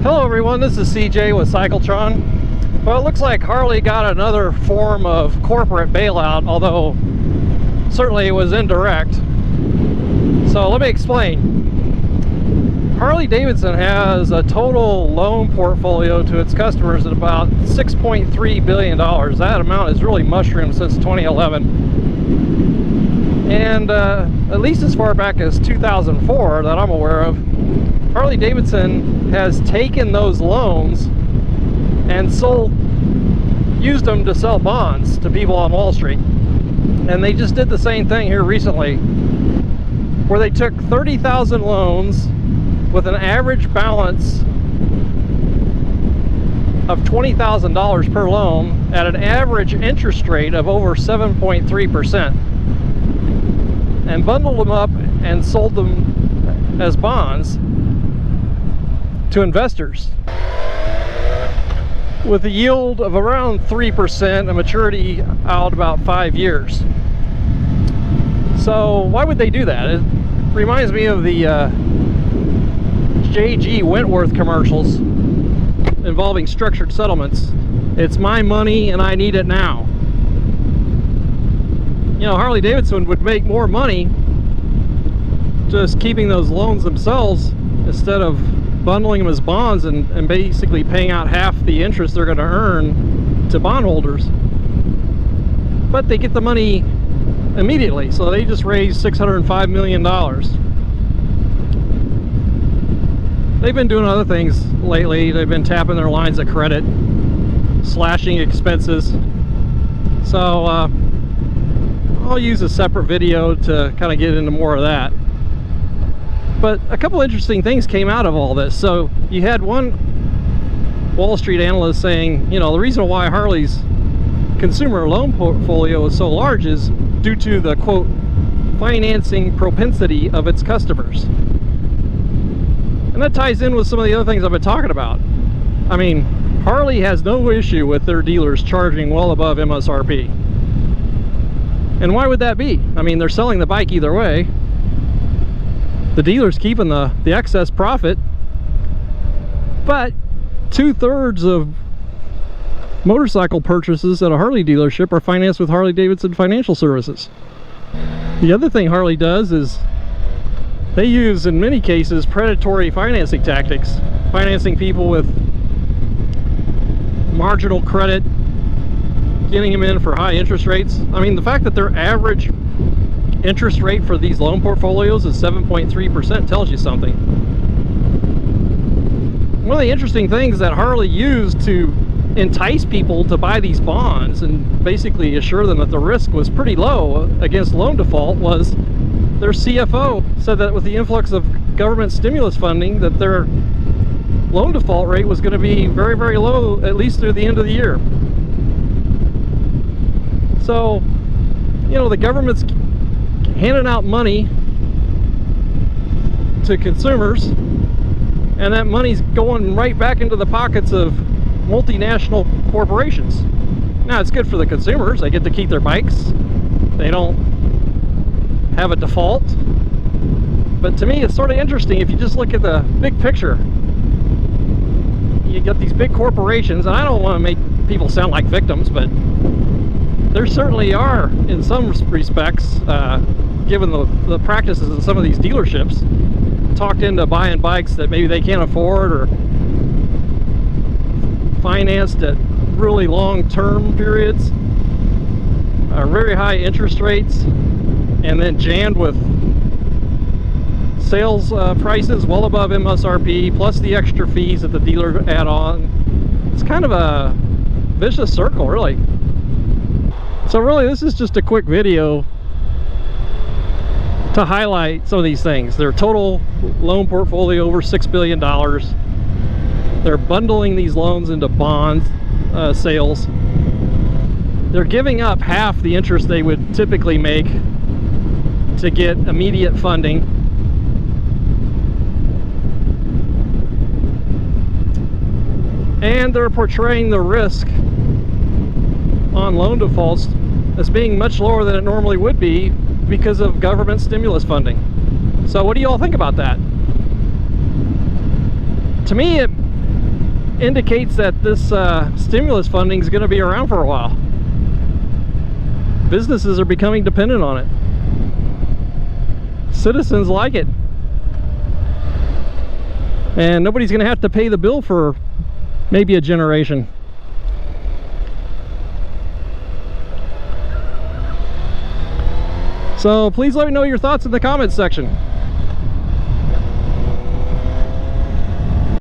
Hello everyone, this is CJ with Cycletron. Well, it looks like Harley got another form of corporate bailout, although certainly it was indirect. So let me explain. Harley Davidson has a total loan portfolio to its customers at about $6.3 billion. That amount has really mushroomed since 2011. And at least as far back as 2004 that I'm aware of, Harley Davidson has taken those loans and used them to sell bonds to people on Wall Street. And they just did the same thing here recently, where they took 30,000 loans with an average balance of $20,000 per loan at an average interest rate of over 7.3%, and bundled them up and sold them as bonds to investors with a yield of around 3%, a maturity out about 5 years. So why would they do that? It reminds me of the J.G. Wentworth commercials involving structured settlements. It's my money and I need it now. You know, Harley Davidson would make more money just keeping those loans themselves instead of bundling them as bonds and basically paying out half the interest they're going to earn to bondholders. But they get the money immediately, so they just raised $605 million. They've been doing other things lately. They've been tapping their lines of credit, slashing expenses. So I'll use a separate video to kind of get into more of that. But a couple interesting things came out of all this. So you had one Wall Street analyst saying, you know, the reason why Harley's consumer loan portfolio is so large is due to the, quote, financing propensity of its customers. And that ties in with some of the other things I've been talking about. I mean, Harley has no issue with their dealers charging well above MSRP. And why would that be? I mean, they're selling the bike either way. The dealer's keeping the excess profit, but 2/3 of motorcycle purchases at a Harley dealership are financed with Harley Davidson Financial Services. The other thing Harley does is they use, in many cases, predatory financing tactics, financing people with marginal credit, getting them in for high interest rates. I mean, the fact that their average interest rate for these loan portfolios is 7.3% tells you something. One of the interesting things that Harley used to entice people to buy these bonds and basically assure them that the risk was pretty low against loan default was their CFO said that with the influx of government stimulus funding that their loan default rate was going to be very, very low, at least through the end of the year. So, you know, the government's handing out money to consumers, and that money's going right back into the pockets of multinational corporations. Now, it's good for the consumers. They get to keep their bikes. They don't have a default. But to me, it's sort of interesting if you just look at the big picture. You get these big corporations, and I don't want to make people sound like victims, but there certainly are, in some respects, given the practices of some of these dealerships, talked into buying bikes that maybe they can't afford or financed at really long-term periods, very high interest rates, and then jammed with sales prices well above MSRP, plus the extra fees that the dealer add on. It's kind of a vicious circle, really. So really, this is just a quick video to highlight some of these things. Their total loan portfolio over $6 billion. They're bundling these loans into bond sales. They're giving up half the interest they would typically make to get immediate funding. And they're portraying the risk on loan defaults as being much lower than it normally would be because of government stimulus funding. So what do you all think about that? To me, indicates that this stimulus funding is going to be around for a while. Businesses are becoming dependent on it. Citizens like it. And nobody's going to have to pay the bill for maybe a generation. So please let me know your thoughts in the comments section.